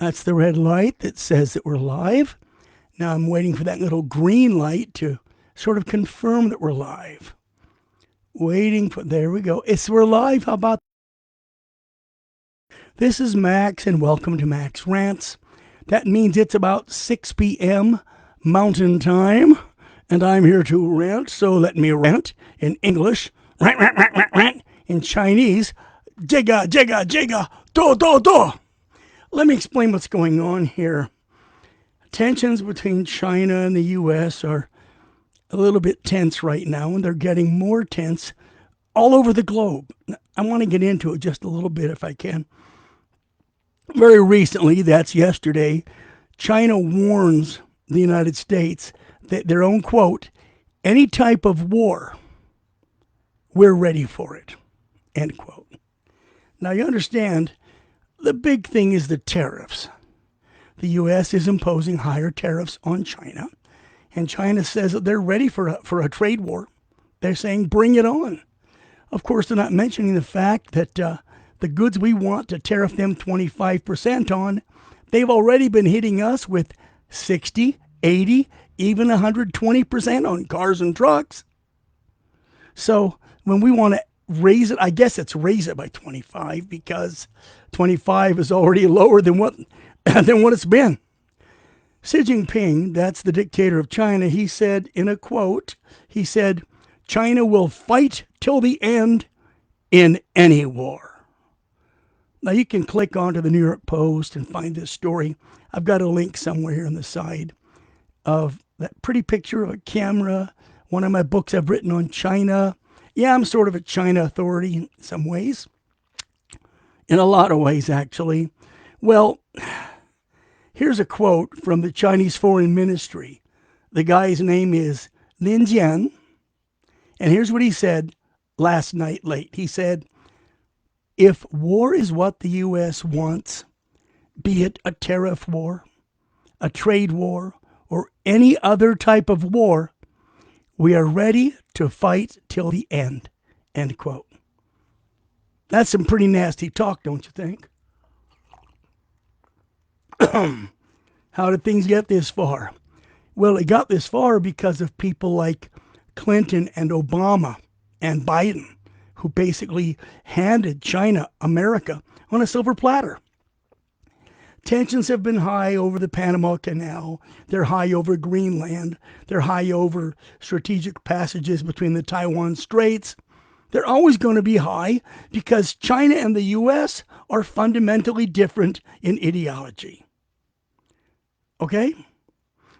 That's the red light that says that we're live. Now I'm waiting for that little green light to sort of confirm that we're live. Waiting for, there we go. We're live. How about this? Is Max, and welcome to Max Rants. That means it's about 6 p.m. Mountain Time, and I'm here to rant, so let me rant in English, rant, rant, rant, rant, rant, in Chinese, jiga, jiga, jiga, do, do, do. Let me explain what's going on here. Tensions between China and the U.S. are a little bit tense right now, and they're getting more tense all over the globe. I want to get into it just a little bit if I can. Very recently, that's yesterday, China warns the United States that their own quote, any type of war, we're ready for it, end quote. Now you understand, the big thing is the tariffs. The U.S. is imposing higher tariffs on China, and China says that they're ready for a trade war. They're saying, bring it on. Of course, they're not mentioning the fact that the goods we want to tariff them 25% on, they've already been hitting us with 60, 80, even 120% on cars and trucks. So when we want to raise it, I guess it's raise it by 25 because 25 is already lower than what it's been. Xi Jin Ping, that's the dictator of China, he said in a quote, he said, China will fight till the end in any war. Now you can click onto the New York Post and find this story. I've got a link somewhere here on the side of that pretty picture of a camera, one of my books I've written on China. Yeah, I'm sort of a China authority in some ways. In a lot of ways, actually. Well, here's a quote from the Chinese Foreign Ministry. The guy's name is Lin Jian. And here's what he said last night late. He said, if war is what the U.S. wants, be it a tariff war, a trade war, or any other type of war, we are ready to fight till the end, end quote. That's some pretty nasty talk, don't you think? How did things get this far? Well, it got this far because of people like Clinton and Obama and Biden, who basically handed China America on a silver platter. Tensions have been high over the Panama Canal. They're high over Greenland. They're high over strategic passages between the Taiwan Straits. They're always going to be high because China and the U.S. are fundamentally different in ideology. Okay?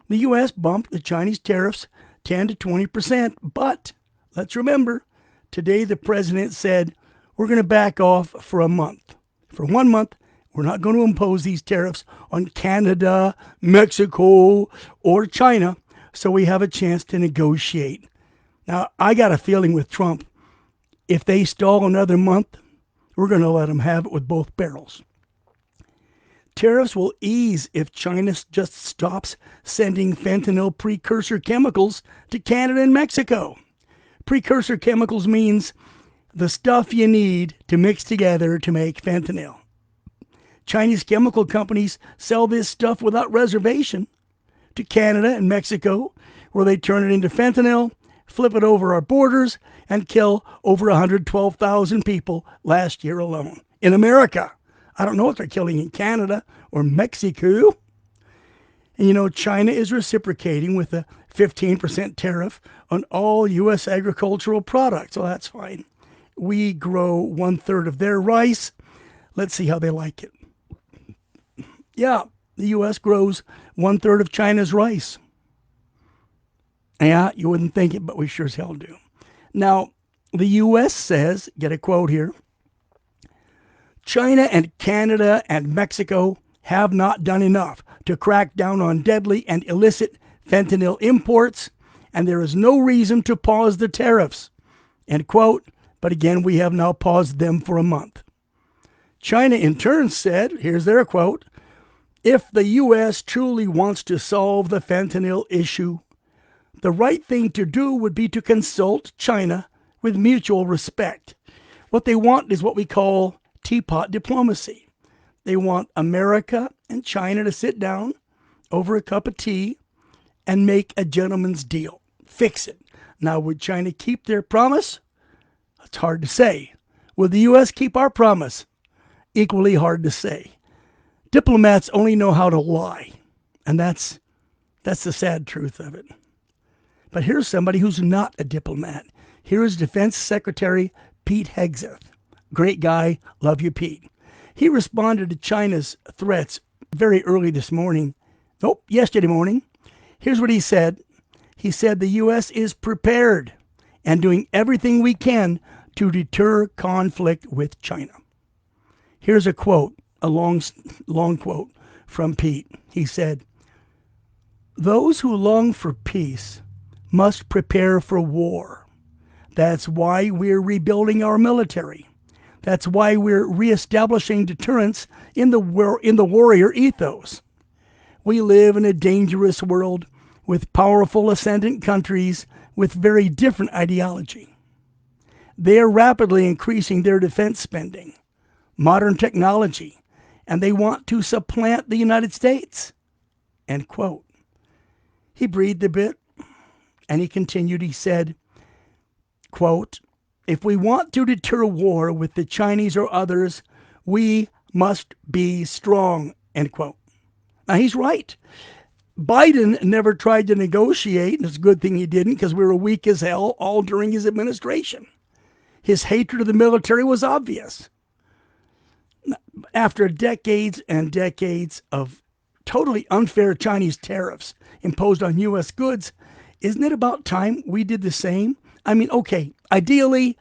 The U.S. bumped the Chinese tariffs 10 to 20%, but let's remember, today the president said, we're going to back off for a month. For 1 month, we're not going to impose these tariffs on Canada, Mexico, or China, so we have a chance to negotiate. Now, I got a feeling with Trump, if they stall another month, we're going to let them have it with both barrels. Tariffs will ease if China just stops sending fentanyl precursor chemicals to Canada and Mexico. Precursor chemicals means the stuff you need to mix together to make fentanyl. Chinese chemical companies sell this stuff without reservation to Canada and Mexico, where they turn it into fentanyl, flip it over our borders, and kill over 112,000 people last year alone. In America. I don't know what they're killing in Canada or Mexico. And you know, China is reciprocating with a 15% tariff on all U.S. agricultural products. So that's fine. We grow 1/3 of their rice. Let's see how they like it. Yeah, the U.S. grows 1/3 of China's rice. Yeah, you wouldn't think it, but we sure as hell do. Now, the U.S. says, get a quote here, China and Canada and Mexico have not done enough to crack down on deadly and illicit fentanyl imports, and there is no reason to pause the tariffs, end quote. But again, we have now paused them for a month. China in turn said, here's their quote, if the U.S. truly wants to solve the fentanyl issue, the right thing to do would be to consult China with mutual respect. What they want is what we call teapot diplomacy. They want America and China to sit down over a cup of tea and make a gentleman's deal. Fix it. Now, would China keep their promise? It's hard to say. Will the U.S. keep our promise? Equally hard to say. Diplomats only know how to lie, and that's the sad truth of it. But here's somebody who's not a diplomat. Here is Defense Secretary Pete Hegseth. Great guy. Love you, Pete. He responded to China's threats very early this morning. Nope, yesterday morning. Here's what he said. He said the U.S. is prepared and doing everything we can to deter conflict with China. Here's a quote, a long quote from Pete. He said, "Those who long for peace must prepare for war. That's why we're rebuilding our military. That's why we're reestablishing deterrence in the warrior ethos. We live in a dangerous world with powerful ascendant countries with very different ideology. They are rapidly increasing their defense spending, modern technology, and they want to supplant the United States." End quote. He breathed a bit and he continued. He said, quote, "If we want to deter war with the Chinese or others, we must be strong." End quote. Now, he's right. Biden never tried to negotiate, and it's a good thing he didn't because we were weak as hell all during his administration. His hatred of the military was obvious. After decades and decades of totally unfair Chinese tariffs imposed on U.S. goods, isn't it about time we did the same? I mean, okay, ideally,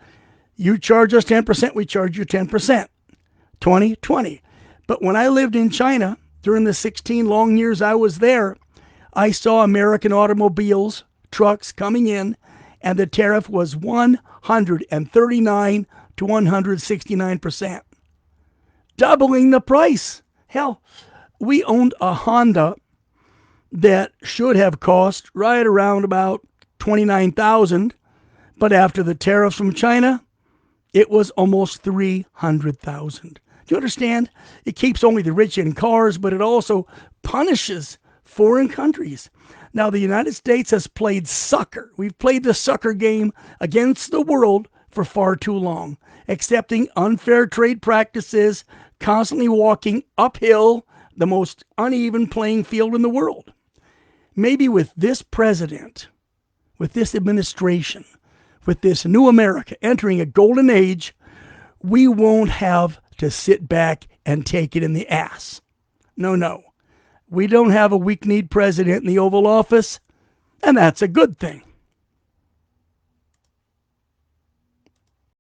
you charge us 10%, we charge you 10%. 20-20. But when I lived in China, during the 16 long years I was there, I saw American automobiles, trucks coming in, and the tariff was 139 to 169%. Doubling the price. Hell, we owned a Honda that should have cost right around about $29,000, but after the tariffs from China, it was almost $300,000. Do you understand? It keeps only the rich in cars, but it also punishes foreign countries. Now, the United States has played sucker. We've played the sucker game against the world for far too long, accepting unfair trade practices, constantly walking uphill the most uneven playing field in the world. Maybe with this president, with this administration, with this new America entering a golden age, we won't have to sit back and take it in the ass. No. We don't have a weak-kneed president in the Oval Office, and that's a good thing.